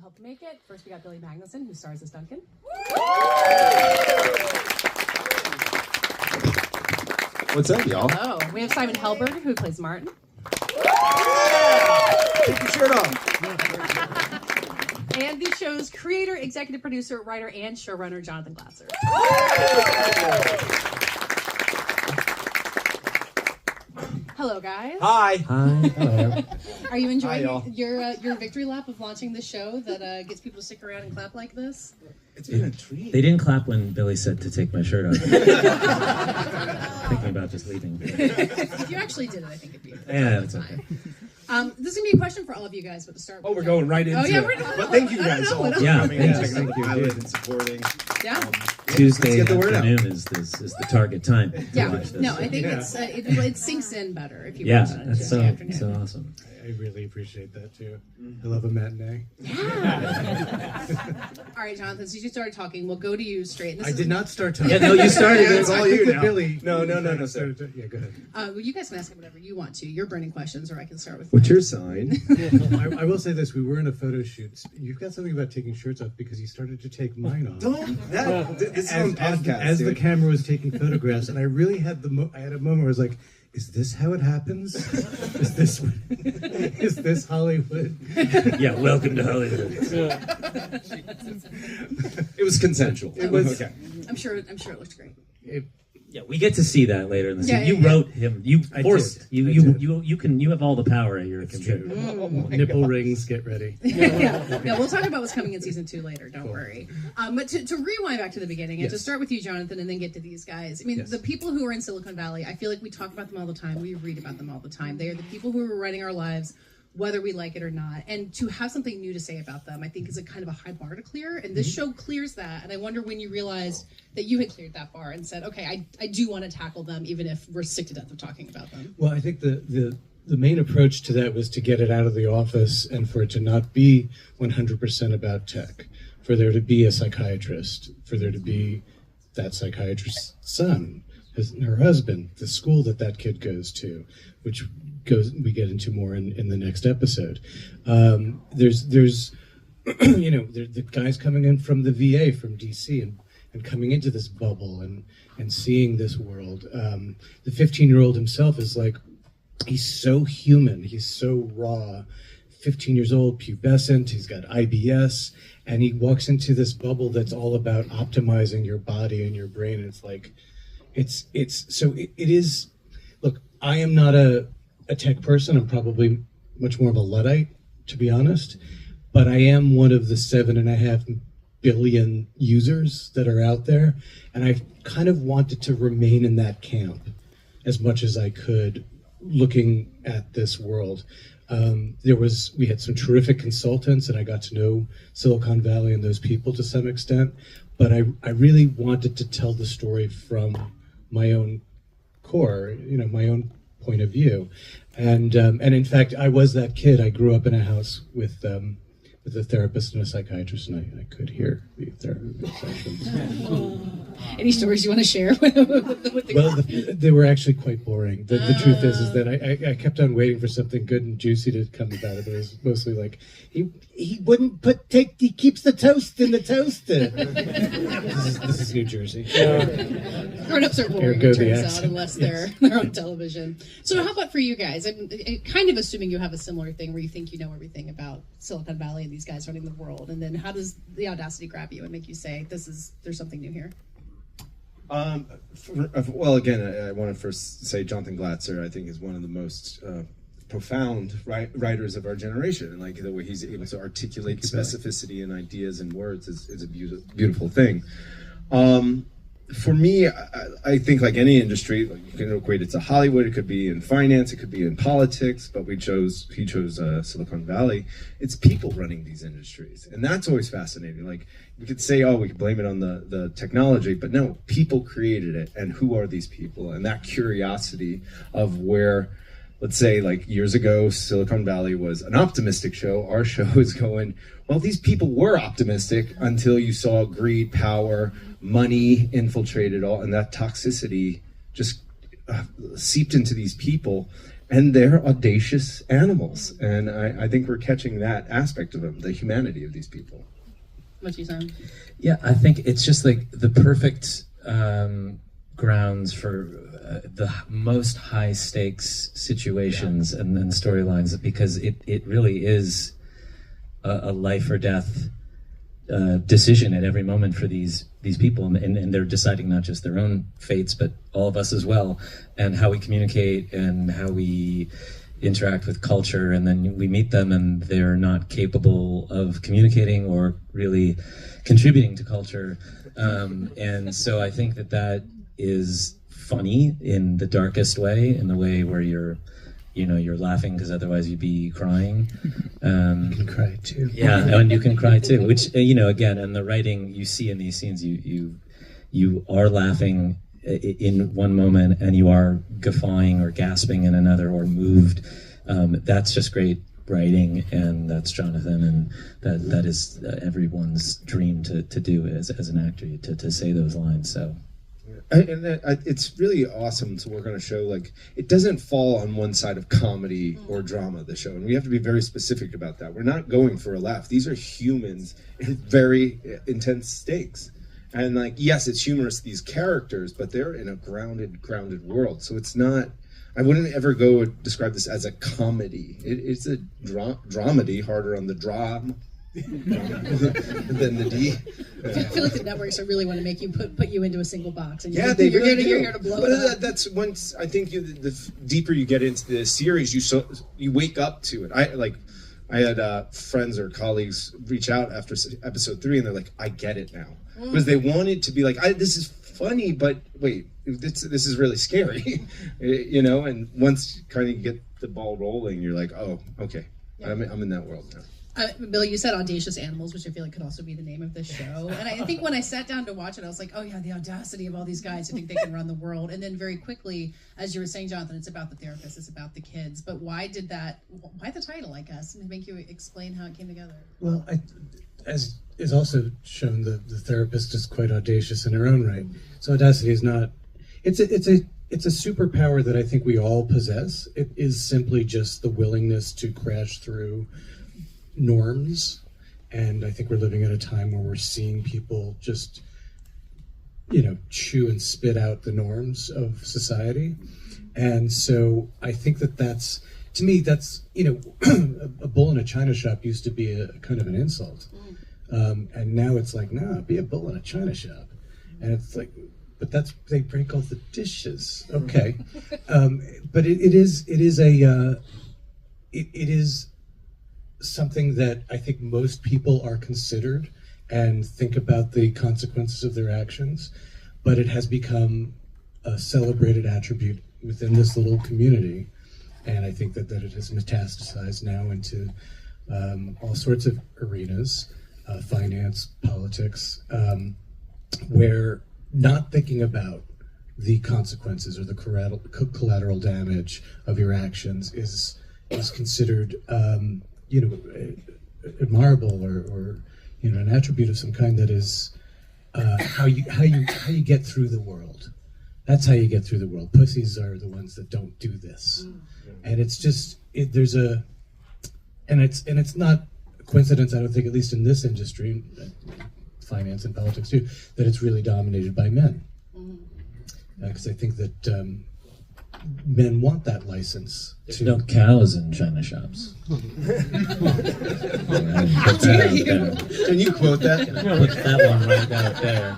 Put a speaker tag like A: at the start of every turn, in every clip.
A: helped make it. First, we got Billy Magnuson, who stars as Duncan.
B: What's up, y'all?
A: Oh, we have Simon Helberg, who plays Martin.
B: Take your shirt off.
A: And the show's creator, executive producer, writer, and showrunner, Jonathan Glatzer. Hello, guys.
B: Hi.
C: Hi. Hello.
A: Are you enjoying
B: Hi, y'all.
A: your victory lap of launching the show that gets people to stick around and clap like this?
B: It's been a treat.
C: They didn't clap when Billy said to take my shirt off. Thinking about just leaving.
A: If you actually did it, I think it'd be.
C: Yeah, it's okay.
A: This is gonna be a question for all of you guys, but to start.
B: Oh,
A: with
B: we're
A: John.
B: going right into
A: Oh yeah,
B: it.
A: we're.
B: But thank you
A: I don't
B: guys
A: know,
B: all
A: what
B: for
A: else?
B: coming
C: Yeah,
B: and
C: thanks.
B: checking out the
C: Thank you.
B: pilot and supporting.
A: Yeah.
C: Tuesday
B: Let's get the word out.
C: afternoon is the target time to
A: Yeah.
C: watch this.
A: No, I think it sinks in better if you
C: Yeah,
A: watch it on
C: that's
A: Tuesday
C: so
A: afternoon.
C: awesome.
D: I really appreciate that too. I love a matinee.
A: All right, Jonathan, since you started talking, we'll go to you straight. And this
D: I
A: is,
D: did not start talking.
C: Yeah, no, you started
B: Yeah,
C: it.
B: it's all
D: I
B: you
D: think that
B: now.
D: Billy.
B: No, sir.
D: Started yeah, go ahead.
A: well, you guys can ask him whatever you want to. Your burning questions, or I can start with.
B: What's
A: mine.
B: your sign?
D: I will say this: we were in a photo shoot. You've got something about taking shirts off because you started to take mine off.
B: This is on podcast,
D: as the
B: dude.
D: camera was taking photographs, and I really had I had a moment where I was like, "Is this how it happens? Is this Hollywood?"
C: Yeah, welcome to Hollywood.
B: It was consensual.
D: It was-
B: okay.
A: I'm sure it looked great.
C: Yeah, we get to see that later in the
A: Yeah,
C: scene.
A: yeah,
C: You
A: yeah.
C: wrote him. You
D: I
C: forced.
D: did. I
C: You
D: did.
C: you have all the power at your computer.
D: Nipple rings, get ready.
A: Yeah, we'll talk about what's coming in season 2 later. Don't worry. But to rewind back to the beginning and to
D: Yes.
A: start with you, Jonathan, and then get to these guys. I mean,
D: Yes.
A: the people who are in Silicon Valley, I feel like we talk about them all the time. We read about them all the time. They are the people who are running our lives, whether we like it or not. And to have something new to say about them, I think is a kind of a high bar to clear. And this show clears that. And I wonder when you realized that you had cleared that bar and said, okay, I do want to tackle them, even if we're sick to death of talking about them.
D: Well, I think the main approach to that was to get it out of the office and for it to not be 100% about tech, for there to be a psychiatrist, for there to be that psychiatrist's son, her husband, the school that kid goes to, which we get into more in the next episode. There's the guys coming in from the VA from DC and coming into this bubble and seeing this world. The 15-year-old himself is like, he's so human, he's so raw. 15 years old, pubescent, he's got IBS, and he walks into this bubble that's all about optimizing your body and your brain. And it's like, it is. Look, I am not a tech person. I'm probably much more of a Luddite, to be honest. But I am one of the 7.5 billion users that are out there, and I kind of wanted to remain in that camp as much as I could, looking at this world. We had some terrific consultants, and I got to know Silicon Valley and those people to some extent. But I really wanted to tell the story from my own core, my own point of view. And in fact, I was that kid. I grew up in a house with a therapist and a psychiatrist, and I could hear the therapy sessions.
A: Any stories you want to share with the
D: Well, they were actually quite boring. The truth is that I kept on waiting for something good and juicy to come about it, but it was mostly like, he wouldn't he keeps the toast in the toaster. This is New Jersey.
A: Grown-ups are boring,
D: Ergo
A: it
D: the
A: turns out,
D: accent.
A: unless they're on television. So how about for you guys? I'm kind of assuming you have a similar thing where you think you know everything about Silicon Valley and these guys running the world, and then how does the Audacity grab you and make you say, there's something new here?
B: Well, again, I want to first say Jonathan Glatzer, I think, is one of the most profound writers of our generation, and like the way he's able to articulate specificity and ideas and words is a beautiful thing. For me, I think like any industry, like you can equate it to Hollywood. It could be in finance, it could be in politics, but he chose Silicon Valley. It's people running these industries, and that's always fascinating. Like we could say, oh, we could blame it on the technology, but no, people created it, and who are these people? And that curiosity of where, let's say, like years ago, Silicon Valley was an optimistic show. Our show is going, well, these people were optimistic until you saw greed, power, money infiltrated all, and that toxicity just seeped into these people. and they're audacious animals. And I think we're catching that aspect of them, the humanity of these people.
A: What you saying?
C: Yeah, I think it's just like the perfect grounds for the most high stakes situations and storylines, because it really is a life or death decision at every moment for these people, and they're deciding not just their own fates but all of us as well, and how we communicate and how we interact with culture. And then we meet them and they're not capable of communicating or really contributing to culture, and so I think that is funny in the darkest way, in the way where you're laughing because otherwise you'd be crying.
D: You can cry too.
C: Yeah, and you can cry too, which, again, in the writing you see in these scenes, you are laughing in one moment and you are guffawing or gasping in another, or moved. That's just great writing, and that's Jonathan, and that is everyone's dream to do as an actor, to say those lines. So
B: it's really awesome to work on a show like it doesn't fall on one side of comedy or drama, the show, and we have to be very specific about that. We're not going for a laugh. These are humans in very intense stakes, and like, yes, it's humorous, these characters, but they're in a grounded world. So it's not, I wouldn't ever go and describe this as a comedy. It's a dramedy, harder on the drum than the D.
A: I feel like the networks really want to make you put you into a single box, and
B: yeah, you're
A: here to blow it up.
B: That's once I think the deeper you get into the series, you wake up to it. I had friends or colleagues reach out after episode 3, and they're like, "I get it now," because they wanted to be like, "This is funny, but wait, this is really scary," And once you kind of get the ball rolling, you're like, "Oh, okay, yeah. I'm in that world now."
A: Bill, you said audacious animals, which I feel like could also be the name of this show. And I think when I sat down to watch it, I was like, oh yeah, the audacity of all these guys who think they can run the world. And then very quickly, as you were saying, Jonathan, it's about the therapist, it's about the kids. But why the title, I guess? And make you explain how it came together.
D: Well, as is also shown, the therapist is quite audacious in her own right. So audacity is not, it's a superpower that I think we all possess. It is simply just the willingness to crash through norms, and I think we're living at a time where we're seeing people just chew and spit out the norms of society. And so I think that's, to me, that's a bull in a china shop used to be a kind of an insult, and now it's like, nah, be a bull in a china shop. And it's like, but they break all the dishes, okay. But it is something that I think most people are considered and think about the consequences of their actions, but it has become a celebrated attribute within this little community. And I think that it has metastasized now into all sorts of arenas, finance, politics, where not thinking about the consequences or the collateral damage of your actions is considered admirable or an attribute of some kind that is how you get through the world. That's how you get through the world. Pussies are the ones that don't do this, and it's just it's not a coincidence. I don't think, at least in this industry, finance and politics too, that it's really dominated by men, because I think that men want that license.
C: There's no cows in china shops.
B: Can you quote that?
C: Put that one right out there.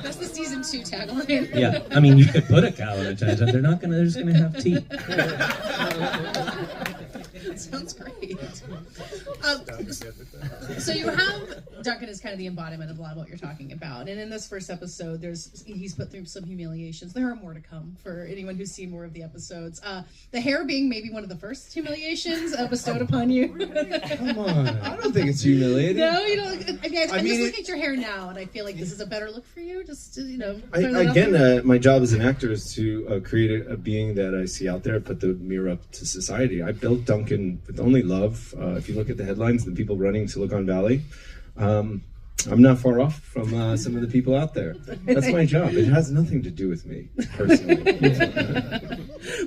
A: That's the season 2 tagline.
C: Yeah, I mean, you could put a cow in a china shop. They're just gonna have teeth.
A: Sounds great. So you have Duncan is kind of the embodiment of a lot of what you're talking about, and in this first episode, he's put through some humiliations. There are more to come for anyone who's seen more of the episodes. The hair being maybe one of the first humiliations bestowed upon you.
B: Come on, I don't think it's humiliating.
A: No, you don't. I'm just looking at your hair now, and I feel like this is a better look for you. Just
B: my job as an actor is to create a being that I see out there, put the mirror up to society. I built Duncan with only love. If you look at the headlines, the people running Silicon Valley, I'm not far off from some of the people out there. That's my job. It has nothing to do with me personally.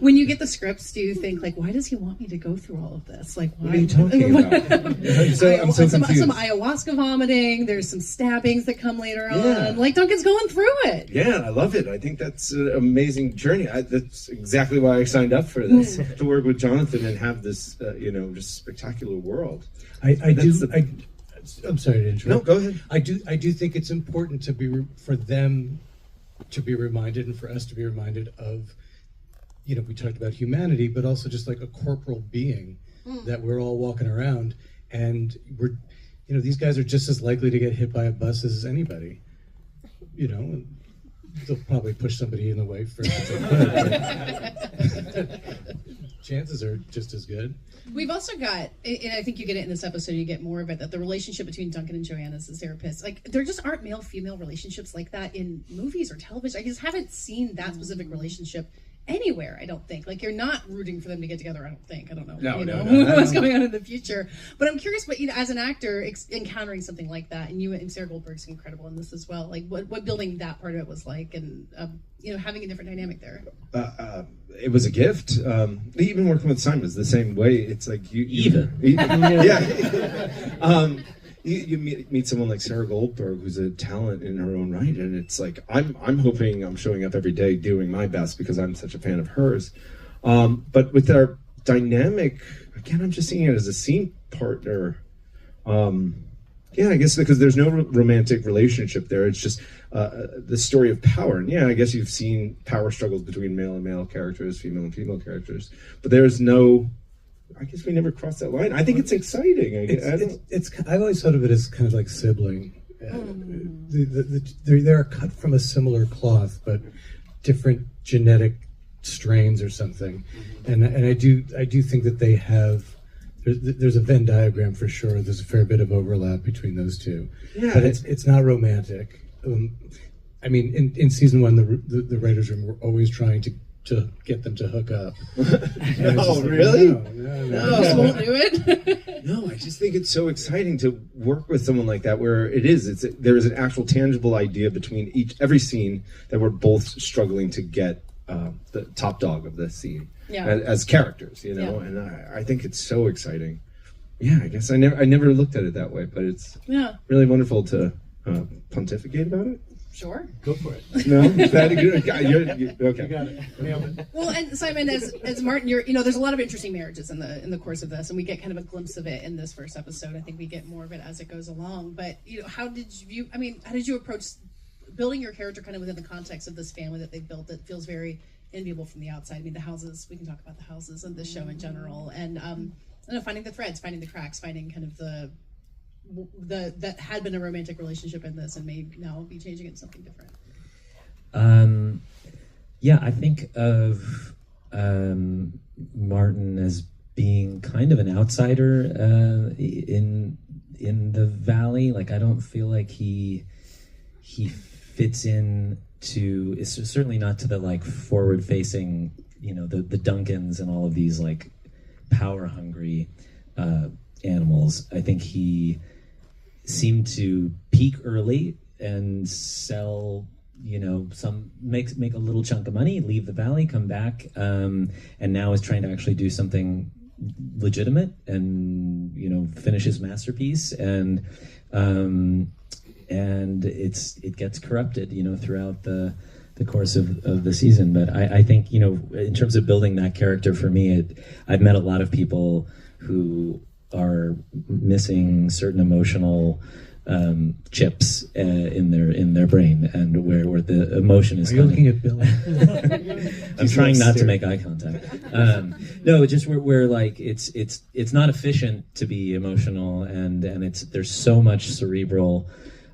A: When you get the scripts, do you think like, why does he want me to go through all of this? Like, why?
B: What are you talking about? I'm so
A: some
B: confused.
A: ayahuasca vomiting. There's some stabbings that come later
B: Yeah.
A: on. Like Duncan's going through it.
B: Yeah, I love it. I think that's an amazing journey. That's exactly why I signed up for this, to work with Jonathan and have this, just spectacular world.
D: I'm sorry to interrupt.
B: No, go ahead.
D: I do think it's important for them to be reminded, and for us to be reminded of, we talked about humanity, but also just like a corporal being that we're all walking around, and these guys are just as likely to get hit by a bus as anybody. They'll probably push somebody in the way first. Chances are just as good.
A: We've also got, and I think you get it in this episode, you get more of it, that the relationship between Duncan and Joanna as his therapist, like, there just aren't male-female relationships like that in movies or television. I just haven't seen that specific relationship anywhere, I don't think. Like, you're not rooting for them to get together, I don't think. I don't know, what's going on in the future. But I'm curious, but as an actor, encountering something like that, and you and Sarah Goldberg's incredible in this as well, like, what building that part of it was like, and, having a different dynamic there.
B: It was a gift. Even working with Simon is the same way. It's like you meet someone like Sarah Goldberg, who's a talent in her own right, and it's like I'm hoping I'm showing up every day doing my best because I'm such a fan of hers. But with our dynamic, again, I'm just seeing it as a scene partner. I guess because there's no romantic relationship there. It's just the story of power. And I guess you've seen power struggles between male and male characters, female and female characters. But there's no, I guess we never crossed that line. I think it's exciting.
D: I've always thought of it as kind of like sibling. They're cut from a similar cloth, but different genetic strains or something. And I do think that they have. There's a Venn diagram for sure. There's a fair bit of overlap between those two, but it's not romantic. In season one, the writers' room were always trying to get them to hook up.
B: Oh, really?
A: No. Just won't do it.
B: No, I just think it's so exciting to work with someone like that, where there is an actual tangible idea between every scene that we're both struggling to get the top dog of the scene. As characters, and I think it's so exciting. I guess I never looked at it that way, but it's really wonderful to pontificate about it.
A: Sure.
D: Go for it.
B: No, is that a good? Okay.
D: You got it. Nailed it.
A: Well, and Simon, as Martin, there's a lot of interesting marriages in the course of this, and we get kind of a glimpse of it in this first episode. I think we get more of it as it goes along. But how did you approach building your character kind of within the context of this family that they built that feels very enviable from the outside? I mean, the houses, we can talk about the houses and the show in general, and finding the threads, finding the cracks, finding kind of the that had been a romantic relationship in this and may now be changing into something different.
C: I think of Martin as being kind of an outsider in the valley. Like, I don't feel like he fits in to, it's certainly not to the like forward facing, the Duncans and all of these like power hungry animals. I think he seemed to peak early and sell, make a little chunk of money, leave the valley, come back, and now is trying to actually do something legitimate and finish his masterpiece, and it gets corrupted throughout the course of the season. But I think in terms of building that character, for me, I've met a lot of people who are missing certain emotional chips in their brain, and where the emotion is.
D: Are you looking at Billy?
C: I'm trying not to make eye contact. No, just where like it's not efficient to be emotional, and there's so much cerebral.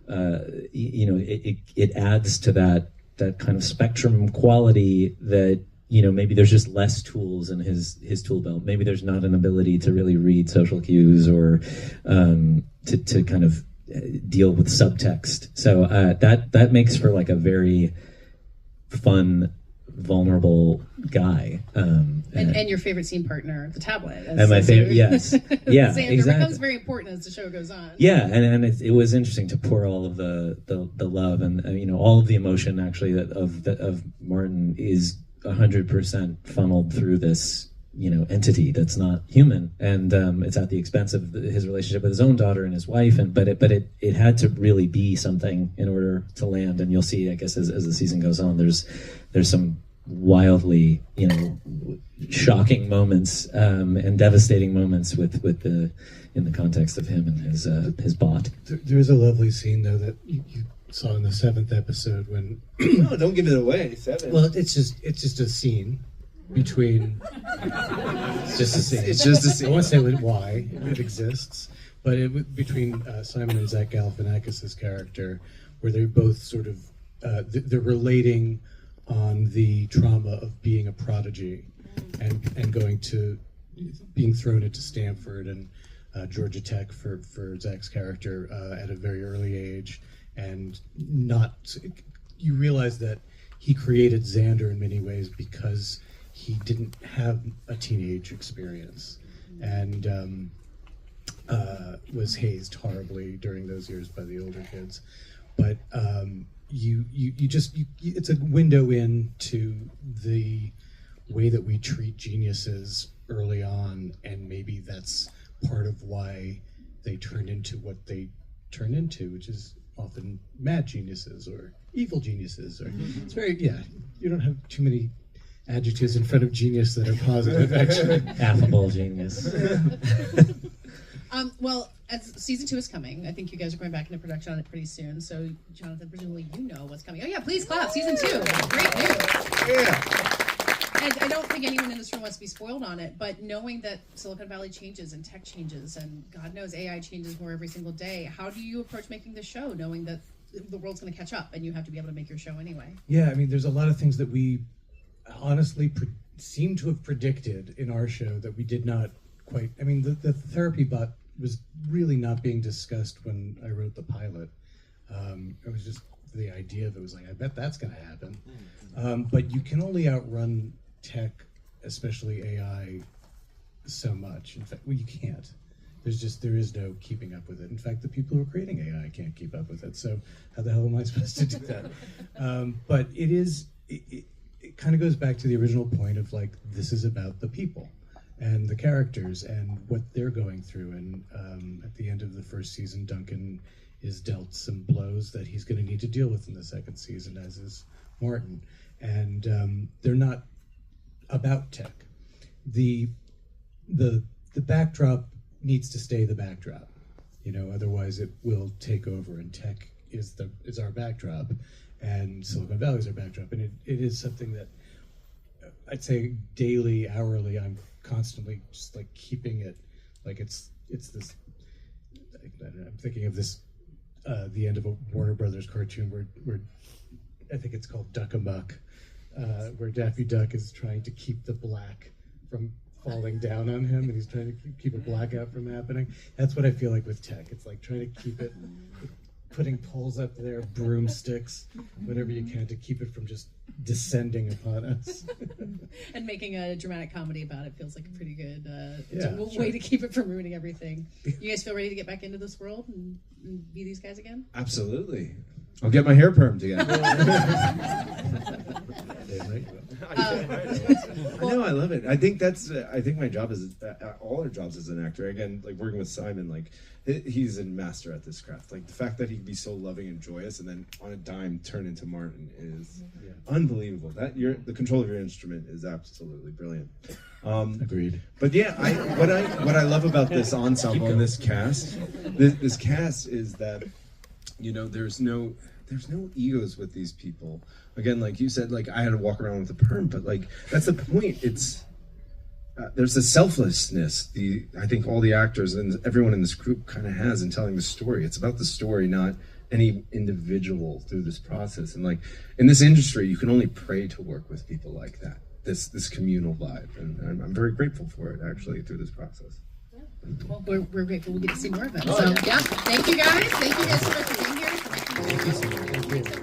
C: It adds to that kind of spectrum quality that maybe there's just less tools in his tool belt. Maybe there's not an ability to really read social cues or to kind of deal with subtext. So that makes for like a very fun, vulnerable guy.
A: And your favorite scene partner, the tablet.
C: And my favorite, yes. Yeah,
A: Xander
C: exactly.
A: becomes very important as the show goes on.
C: Yeah, and it was interesting to pour all of the love and all of the emotion actually of Martin is 100% funneled through this, entity that's not human, and it's at the expense of his relationship with his own daughter and his wife, but it had to really be something in order to land. And you'll see, I guess, as the season goes on, there's some wildly, shocking moments and devastating moments with the in the context of him and his bot.
D: There is a lovely scene though that you saw in the 7th episode when
B: No, don't give it away. 7.
D: well, it's just a scene between. It's just a scene.
B: It's just a scene.
D: I won't say why it exists, but between Simon and Zach Galifianakis' character, where they're both sort of they're relating on the trauma of being a prodigy and going to being thrown into Stanford and Georgia Tech for Zach's character at a very early age, and you realize that he created Xander in many ways because he didn't have a teenage experience and was hazed horribly during those years by the older kids. But it's a window into the way that we treat geniuses early on, and maybe that's part of why they turn into what they turn into, which is often mad geniuses or evil geniuses. Or it's very you don't have too many adjectives in front of genius that are positive, actually.
C: Affable genius.
A: Well, as season 2 is coming, I think you guys are going back into production on it pretty soon. So, Jonathan, presumably you know what's coming. Oh yeah, please clap. Season 2, great news.
B: Yeah.
A: And I don't think anyone in this room wants to be spoiled on it, but knowing that Silicon Valley changes and tech changes, and God knows AI changes more every single day, how do you approach making the show, knowing that the world's going to catch up and you have to be able to make your show anyway?
D: Yeah, I mean, there's a lot of things that we honestly seem to have predicted in our show that we did not quite. I mean, the therapy bot was really not being discussed when I wrote the pilot. It was just the idea of it was like, I bet that's going to happen. But you can only outrun tech, especially AI, so much. In fact, well, you can't. There is no keeping up with it. In fact, the people who are creating AI can't keep up with it. So how the hell am I supposed to do that? But it kind of goes back to the original point of like, this is about the people and the characters and what they're going through. And at the end of the first season, Duncan is dealt some blows that he's going to need to deal with in the second season, as is Martin. And they're not about tech. The backdrop needs to stay the backdrop, otherwise it will take over, and tech is our backdrop and Silicon Valley is our backdrop. And it is something that I'd say daily, hourly, I'm constantly just like keeping it like it's this. I'm thinking of this the end of a Warner Brothers cartoon where I think it's called Duck Amuck, where Daffy Duck is trying to keep the black from falling down on him, and he's trying to keep a blackout from happening. That's what I feel like with tech. It's like trying to keep it, putting poles up there, broomsticks, whatever you can to keep it from just descending upon us.
A: And making a dramatic comedy about it feels like a pretty good
D: Sure.
A: way to keep it from ruining everything. You guys feel ready to get back into this world and be these guys again?
B: Absolutely. I'll get my hair permed again. I know, I love it. I think my job is all our jobs as an actor. Again, like working with Simon, like he's a master at this craft. Like the fact that he can be so loving and joyous, and then on a dime turn into Martin is unbelievable. That the control of your instrument is absolutely brilliant.
D: Agreed.
B: But yeah, what I love about this ensemble and this cast is that there's no egos with these people. Again, like you said, like I had to walk around with a perm, but like that's the point. It's there's a selflessness. I think all the actors and everyone in this group kind of has in telling the story. It's about the story, not any individual through this process. And like in this industry, you can only pray to work with people like that. This communal vibe, and I'm very grateful for it actually through this process.
A: Well, we're grateful we get to see more of it. So yeah, thank you guys. Thank you guys so much for being here. For making the show.